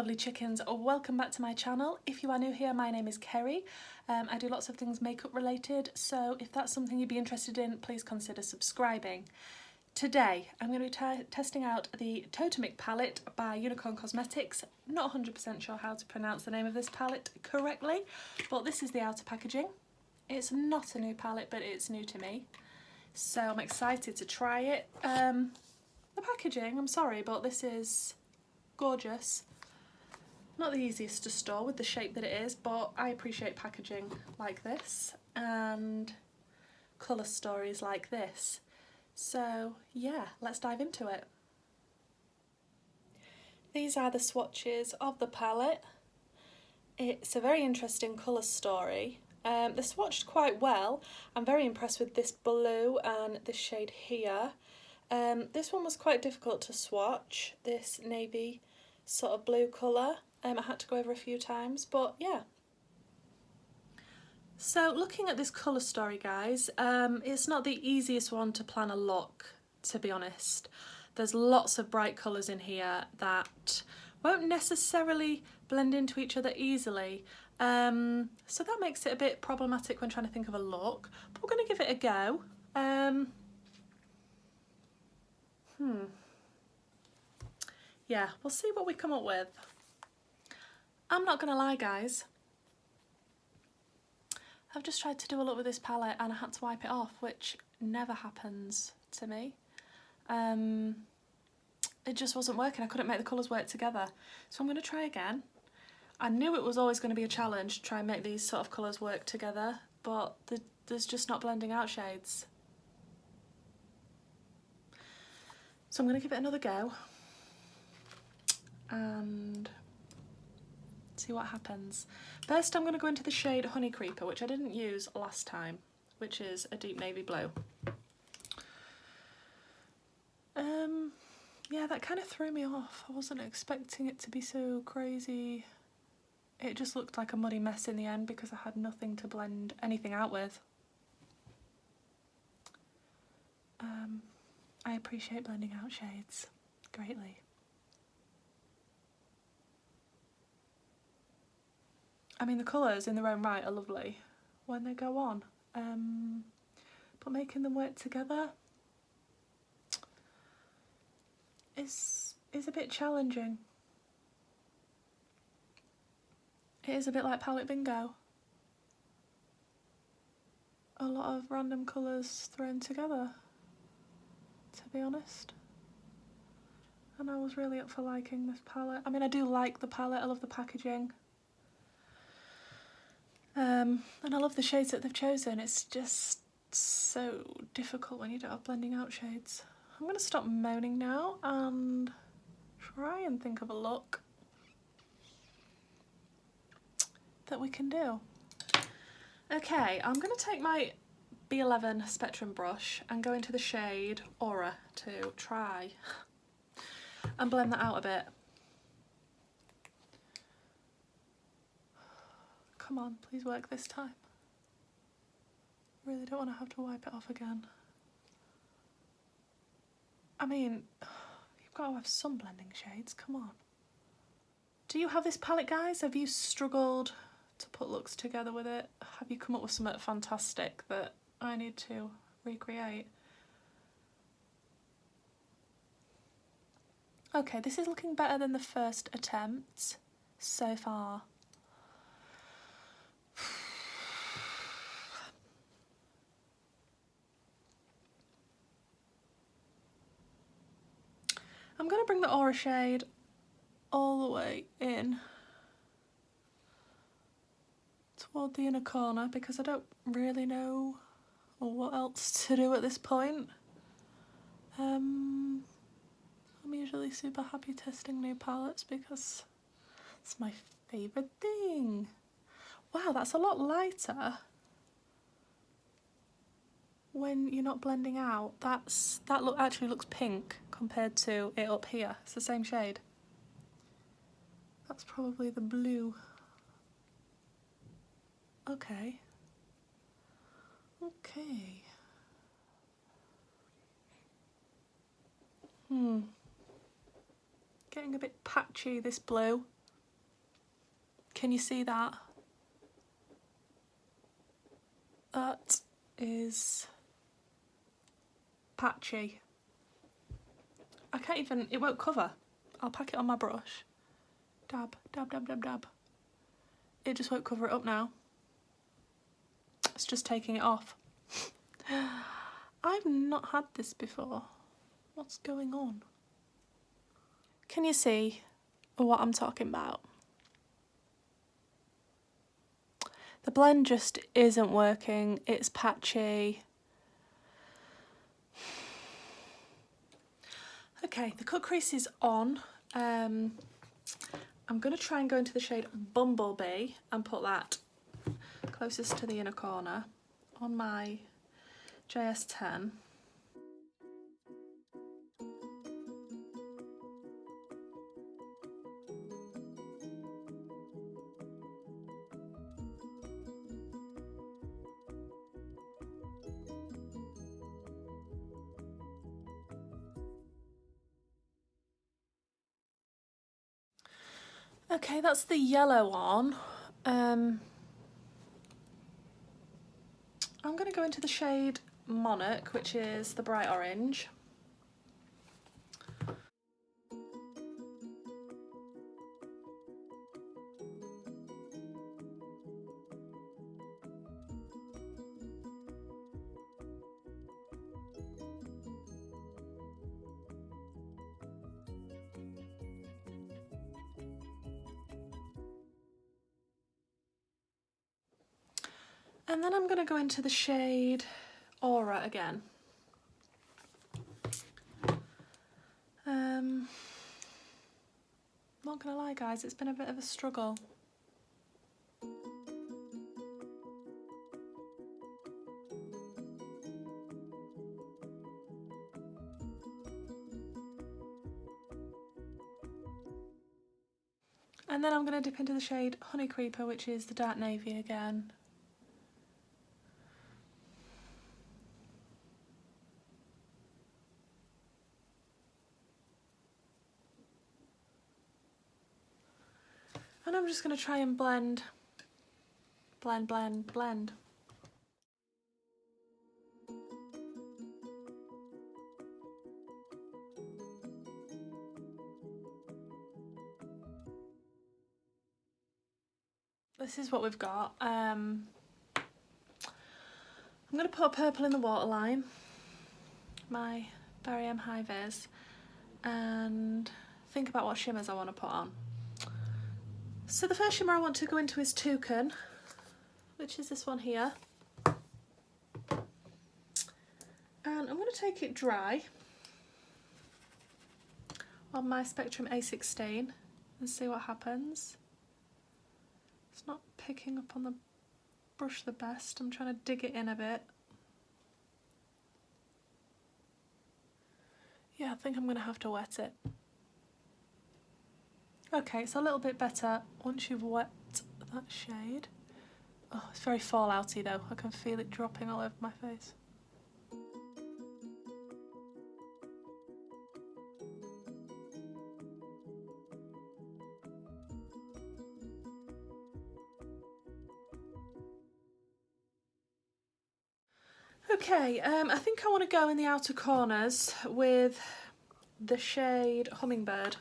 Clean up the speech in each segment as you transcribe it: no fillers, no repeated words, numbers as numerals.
lovely chickens, welcome back to my channel. If you are new here, my name is Kerry. I do lots of things makeup related, so if that's something you'd be interested in, please consider subscribing. Today I'm going to be testing out the Totemic palette by Unicorn Cosmetics. Not 100% sure how to pronounce the name of this palette correctly, but this is the outer packaging. It's not a new palette, but it's new to me, so I'm excited to try it. The packaging, I'm sorry, but this is gorgeous. Not the easiest to store with the shape that it is, but I appreciate packaging like this and colour stories like this. So yeah, let's dive into it. These are the swatches of the palette. It's a very interesting colour story. They're swatched quite well. I'm very impressed with this blue and this shade here. This one was quite difficult to swatch, this navy sort of blue colour. I had to go over a few times, but yeah. So looking at this colour story, guys, it's not the easiest one to plan a look, to be honest. There's lots of bright colours in here that won't necessarily blend into each other easily. So that makes it a bit problematic when trying to think of a look, but we're going to give it a go. Yeah, we'll see what we come up with. I'm not gonna lie, guys, I've just tried to do a look with this palette and I had to wipe it off, which never happens to me. It just wasn't working. I couldn't make the colours work together, so I'm going to try again. I knew it was always going to be a challenge to try and make these sort of colours work together, but there's just not blending out shades. So I'm going to give it another go and see what happens. First I'm going to go into the shade Honey Creeper, which I didn't use last time, which is a deep navy blue. Yeah, that kind of threw me off. I wasn't expecting it to be so crazy. It just looked like a muddy mess in the end because I had nothing to blend anything out with. I appreciate blending out shades greatly. I mean, the colours in their own right are lovely when they go on, but making them work together is a bit challenging. It is a bit like palette bingo. A lot of random colours thrown together, to be honest. And I was really up for liking this palette. I mean, I do like the palette, I love the packaging. And I love the shades that they've chosen. It's just so difficult when you don't have blending out shades. I'm going to stop moaning now and try and think of a look that we can do. Okay, I'm going to take my B11 Spectrum brush and go into the shade Aura to try and blend that out a bit. Come on, please work this time. Really don't want to have to wipe it off again. I mean, you've got to have some blending shades, come on. Do you have this palette, guys? Have you struggled to put looks together with it? Have you come up with something fantastic that I need to recreate? Okay, this is looking better than the first attempt so far. I'm going to bring the Aura shade all the way in toward the inner corner because I don't really know what else to do at this point. I'm usually super happy testing new palettes because it's my favourite thing. Wow, that's a lot lighter when you're not blending out. That look actually looks pink compared to it up here. It's the same shade. That's probably the blue. Okay. Okay. Getting a bit patchy, this blue. Can you see that? That is patchy. I can't even, it won't cover. I'll pack it on my brush. Dab, dab, dab, dab, dab. It just won't cover it up now. It's just taking it off. I've not had this before. What's going on? Can you see what I'm talking about? The blend just isn't working. It's patchy. Okay, the cut crease is on. I'm going to try and go into the shade Bumblebee and put that closest to the inner corner on my JS10. Okay, that's the yellow on. I'm going to go into the shade Monarch, which is the bright orange. And then I'm going to go into the shade Aura again. Not gonna lie guys, it's been a bit of a struggle. And then I'm going to dip into the shade Honey Creeper, which is the dark navy again. And I'm just going to try and blend. Blend, blend, blend. This is what we've got. I'm going to put a purple in the waterline, my Barry M High Vis, and think about what shimmers I want to put on. So the first shimmer I want to go into is Toucan, which is this one here. And I'm going to take it dry on my Spectrum A16 and see what happens. It's not picking up on the brush the best. I'm trying to dig it in a bit. Yeah, I think I'm going to have to wet it. Okay, it's a little bit better once you've wet that shade. Oh, it's very fallouty though. I can feel it dropping all over my face. Okay, I think I want to go in the outer corners with the shade Hummingbird,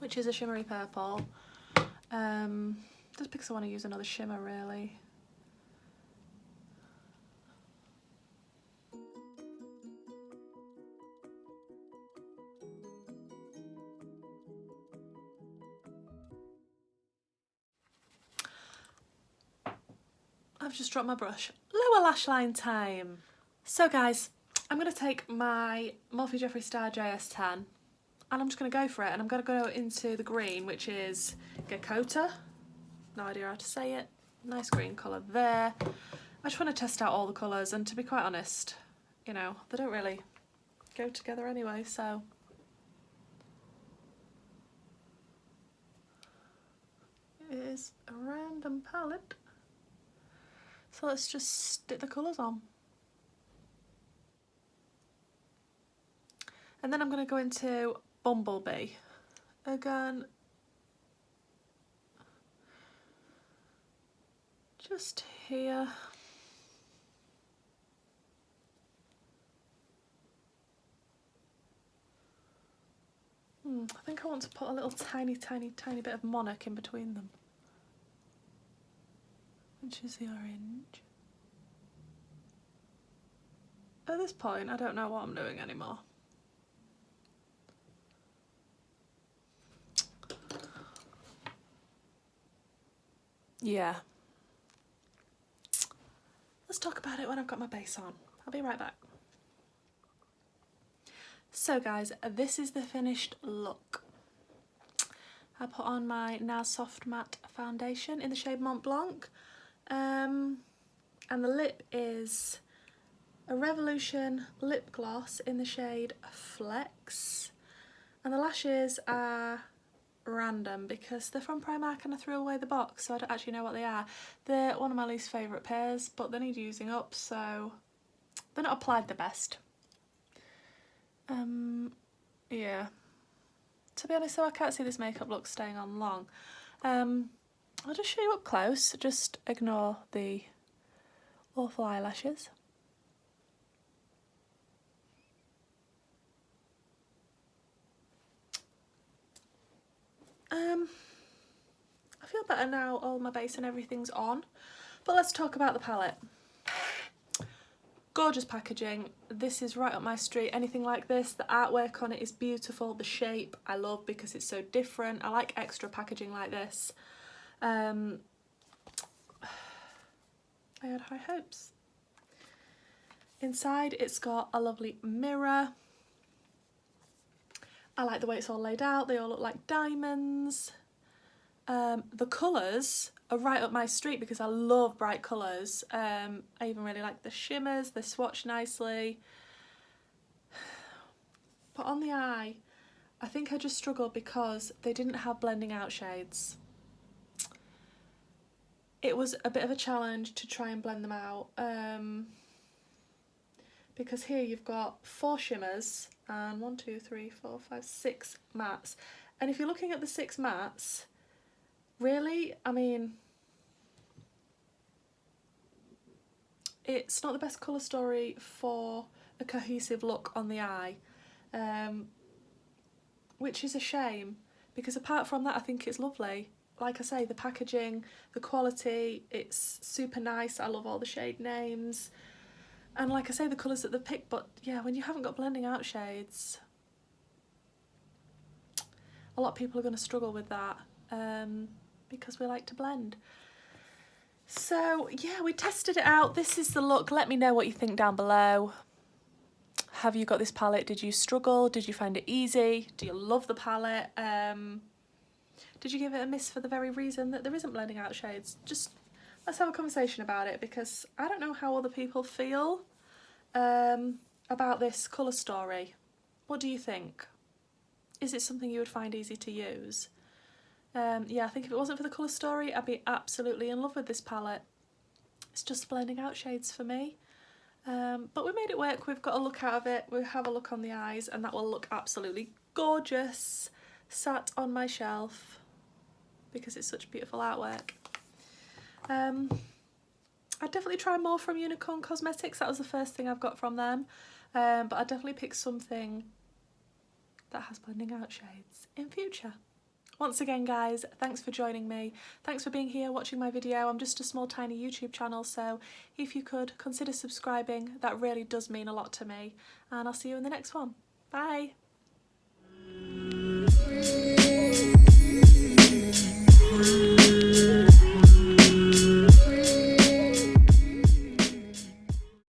which is a shimmery purple. Just because I want to use another shimmer really. I've just dropped my brush. Lower lash line time. So guys, I'm going to take my Morphe Jeffree Star JS10 and I'm just going to go for it, and I'm going to go into the green, which is Gekota. No idea how to say it. Nice green colour there. I just want to test out all the colours, and to be quite honest, you know, they don't really go together anyway, so. It is a random palette. So let's just stick the colours on. And then I'm going to go into Bumblebee. Again, just here. I think I want to put a little tiny bit of monarch in between them, which is the orange. At this point, I don't know what I'm doing anymore. Yeah. Let's talk about it when I've got my base on. I'll be right back. So guys, this is the finished look. I put on my Now Soft Matte foundation in the shade Mont Blanc. And the lip is a Revolution lip gloss in the shade Flex. And the lashes are random because they're from Primark and I threw away the box, so I don't actually know what they are. They're one of my least favourite pairs, but they need using up, so they're not applied the best. Yeah. To be honest though, I can't see this makeup look staying on long. I'll just show you up close, just ignore the awful eyelashes. I feel better now all my base and everything's on, but let's talk about the palette. Gorgeous packaging. This is right up my street. Anything like this, the artwork on it is beautiful. The shape I love because it's so different. I like extra packaging like this. I had high hopes. Inside it's got a lovely mirror. I like the way it's all laid out. They all look like diamonds. The colours are right up my street because I love bright colours. I even really like the shimmers, they swatch nicely. But on the eye, I think I just struggled because they didn't have blending out shades. It was a bit of a challenge to try and blend them out. Because here you've got 4 shimmers and 1, 2, 3, 4, 5, 6 mattes. And if you're looking at the 6 mattes, really, I mean, it's not the best colour story for a cohesive look on the eye, which is a shame because apart from that I think it's lovely. Like I say, the packaging, the quality, it's super nice. I love all the shade names. And like I say, the colours that they've picked, but yeah, when you haven't got blending out shades, a lot of people are going to struggle with that because we like to blend. So yeah, we tested it out. This is the look. Let me know what you think down below. Have you got this palette? Did you struggle? Did you find it easy? Do you love the palette? Did you give it a miss for the very reason that there isn't blending out shades? Just let's have a conversation about it because I don't know how other people feel about this colour story. What do you think? Is it something you would find easy to use? Yeah, I think if it wasn't for the colour story, I'd be absolutely in love with this palette. It's just blending out shades for me. But we made it work. We've got a look out of it. We have a look on the eyes and that will look absolutely gorgeous sat on my shelf because it's such beautiful artwork. I'd definitely try more from Unicorn Cosmetics. That was the first thing I've got from them. But I'd definitely pick something that has blending out shades in future. Once again guys, thanks for joining me. Thanks for being here watching my video. I'm just a small tiny YouTube channel, so if you could consider subscribing, that really does mean a lot to me. And I'll see you in the next one. Bye!